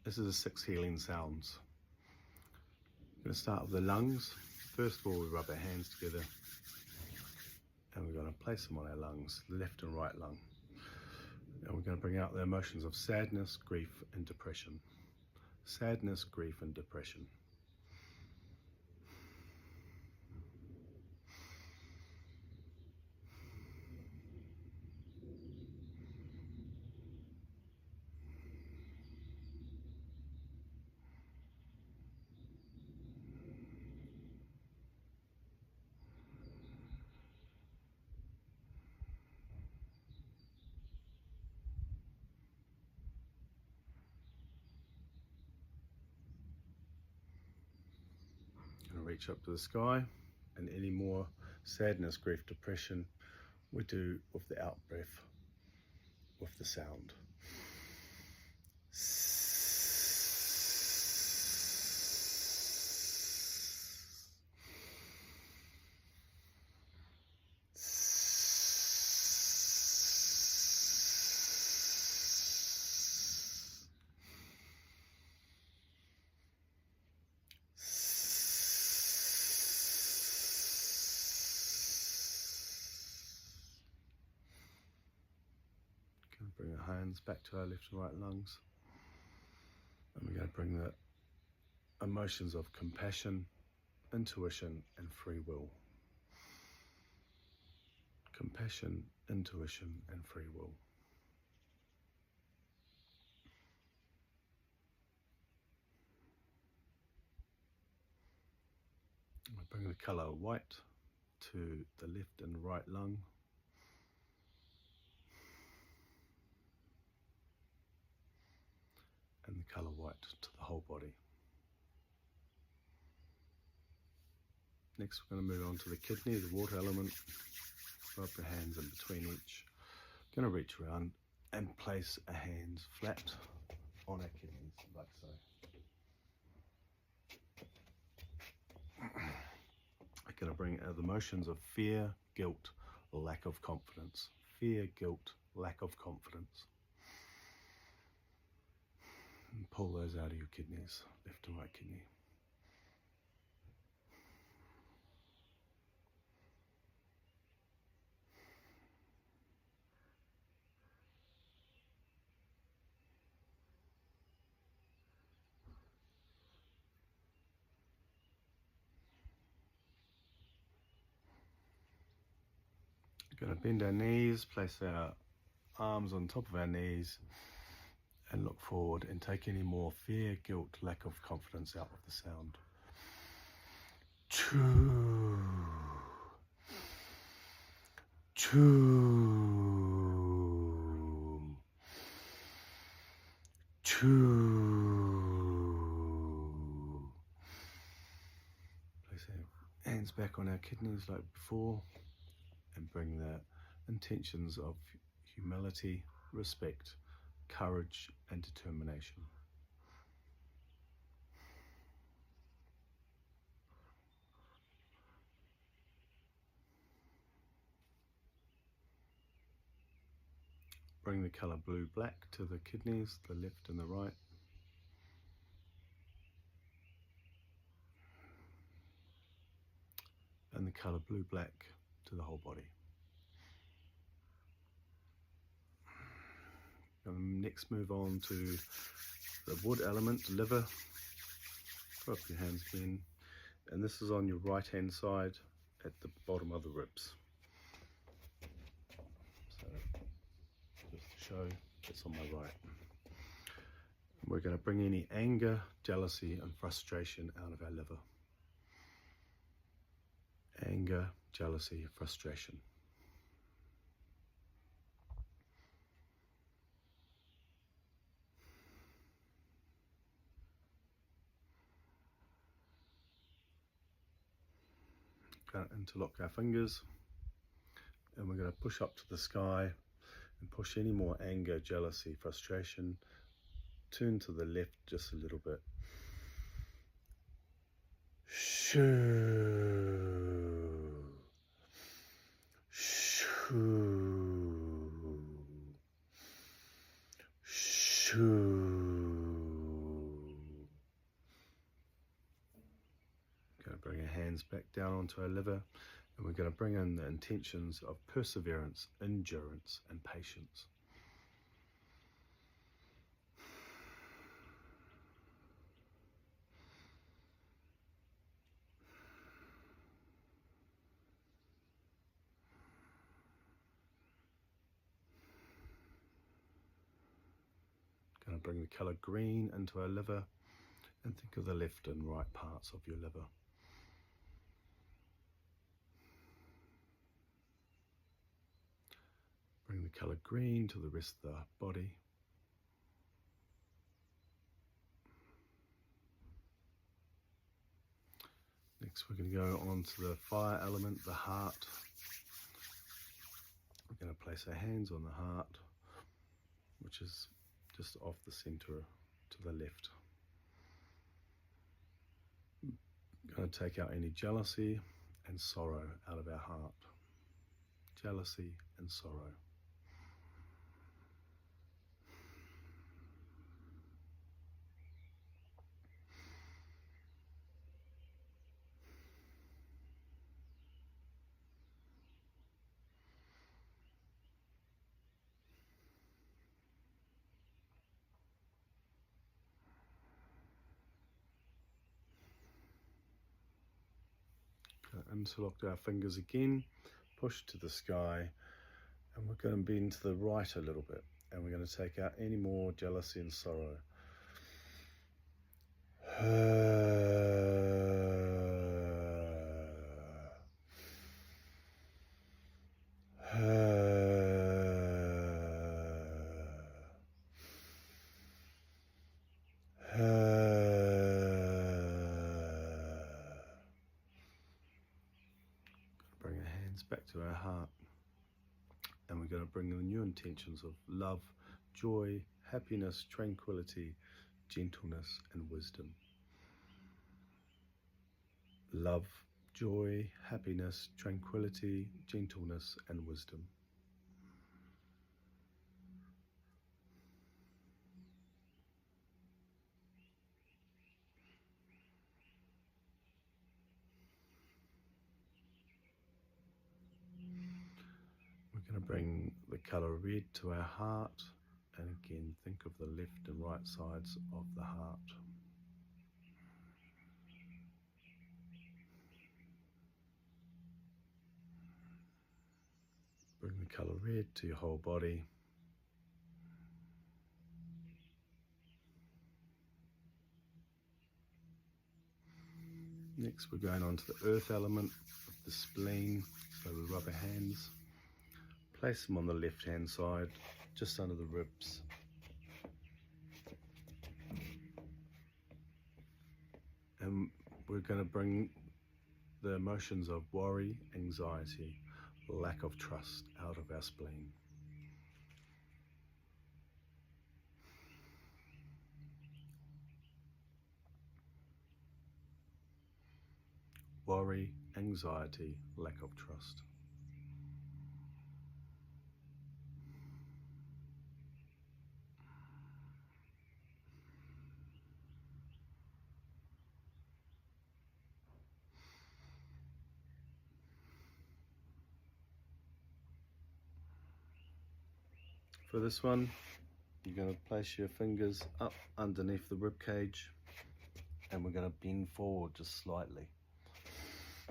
This is the 6 healing sounds. We're going to start with the lungs. First of all, we rub our hands together and we're going to place them on our lungs, left and right lung. And we're going to bring out the emotions of sadness, grief, and depression. Sadness, grief, and depression. Reach up to the sky, and any more sadness, grief, depression we do with the out breath, with the sound. Bring our hands back to our left and right lungs. And we're going to bring the emotions of compassion, intuition, and free will. Compassion, intuition, and free will. I bring the colour white to the left and right lung. And the colour white to the whole body. Next we're going to move on to the kidney, the water element. Rub your hands in between each. Going to reach around and place our hands flat on our kidneys, like so. I'm going to bring out the emotions of fear, guilt, lack of confidence. Fear, guilt, lack of confidence. And pull those out of your kidneys, left and right kidney. We're going to bend our knees, place our arms on top of our knees, and look forward and take any more fear, guilt, lack of confidence out with the sound. Choo. Choo. Choo. Place our hands back on our kidneys like before and bring the intentions of humility, respect, courage, and determination. Bring the colour blue-black to the kidneys, the left and the right. And the colour blue-black to the whole body. And next move on to the wood element, liver. Put up your hands again. And this is on your right hand side at the bottom of the ribs. So just to show, it's on my right. We're going to bring any anger, jealousy and frustration out of our liver. Anger, jealousy, frustration. Going to interlock our fingers and we're going to push up to the sky and push any more anger, jealousy, frustration. Turn to the left just a little bit. Shoo. Shoo. Shoo. hands back down onto our liver, and we're going to bring in the intentions of perseverance, endurance, and patience. Going to bring the colour green into our liver, and think of the left and right parts of your liver. Bring the colour green to the rest of the body. Next we're going to go on to the fire element, the heart. We're going to place our hands on the heart, which is just off the centre to the left. We're going to take out any jealousy and sorrow out of our heart. Jealousy and sorrow. Interlock our fingers again, push to the sky, and we're going to bend to the right a little bit, and we're going to take out any more jealousy and sorrow. Bring our hands back to our heart, and we're going to bring the new intentions of love, joy, happiness, tranquility, gentleness, and wisdom. Love, joy, happiness, tranquility, gentleness, and wisdom. We're going to bring the colour red to our heart, and again think of the left and right sides of the heart. Bring the colour red to your whole body. Next we're going on to the earth element, the spleen, so we rub our hands. Place them on the left hand side, just under the ribs. And we're going to bring the emotions of worry, anxiety, lack of trust out of our spleen. Worry, anxiety, lack of trust. For this one, you're going to place your fingers up underneath the rib cage, and we're going to bend forward just slightly.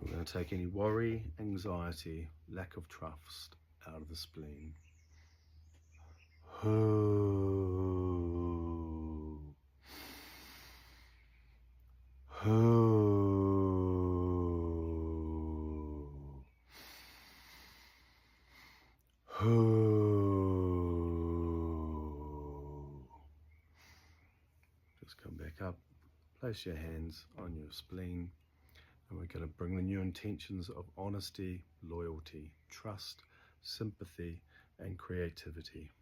We're going to take any worry, anxiety, lack of trust out of the spleen. Just come back up, place your hands on your spleen, and we're going to bring the new intentions of honesty, loyalty, trust, sympathy, and creativity.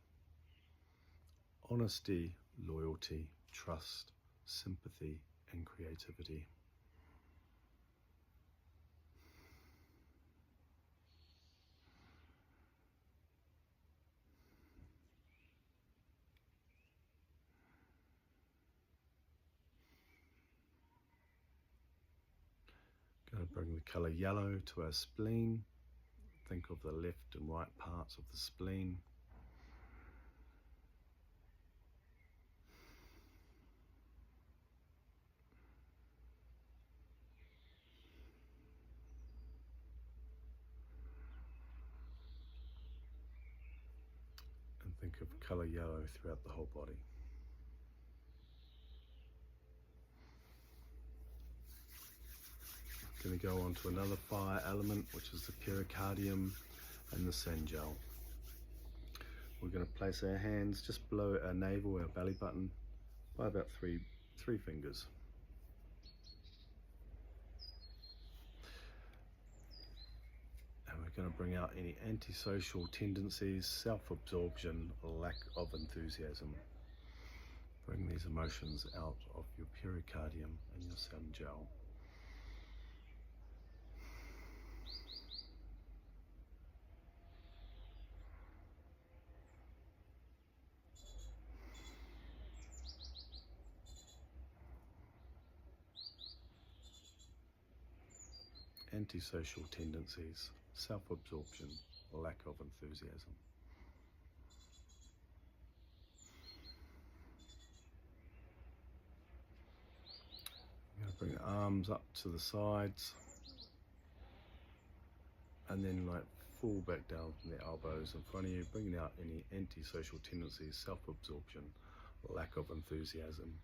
Honesty, loyalty, trust, sympathy, and creativity. Going to bring the color yellow to our spleen. Think of the left and right parts of the spleen. And think of color yellow throughout the whole body. Going to go on to another fire element, which is the pericardium and the sanjiao. We're going to place our hands just below our navel, our belly button, by about three fingers. And we're going to bring out any antisocial tendencies, self-absorption, lack of enthusiasm. Bring these emotions out of your pericardium and your sanjiao. Antisocial tendencies, self-absorption, lack of enthusiasm. You're going to bring the arms up to the sides and then like fall back down from the elbows in front of you, bringing out any antisocial tendencies, self-absorption, lack of enthusiasm.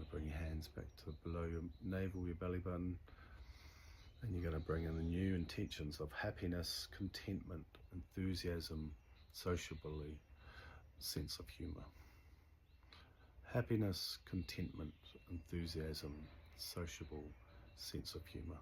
Bring your hands back to below your navel, your belly button, and you're going to bring in the new intentions of happiness, contentment, enthusiasm, sociability, sense of humor. Happiness, contentment, enthusiasm, sociable, sense of humor.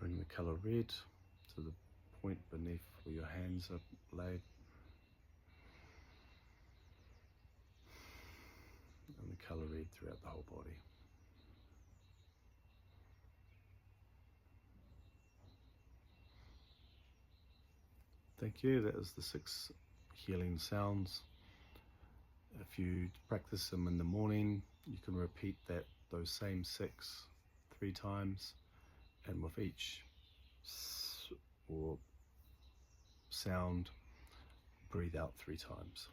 Bring the color red to the point beneath where your hands are laid. And the color red throughout the whole body. Thank you. That is the 6 healing sounds. If you practice them in the morning, you can repeat those same 6 3 times, and with each or sound, breathe out 3 times.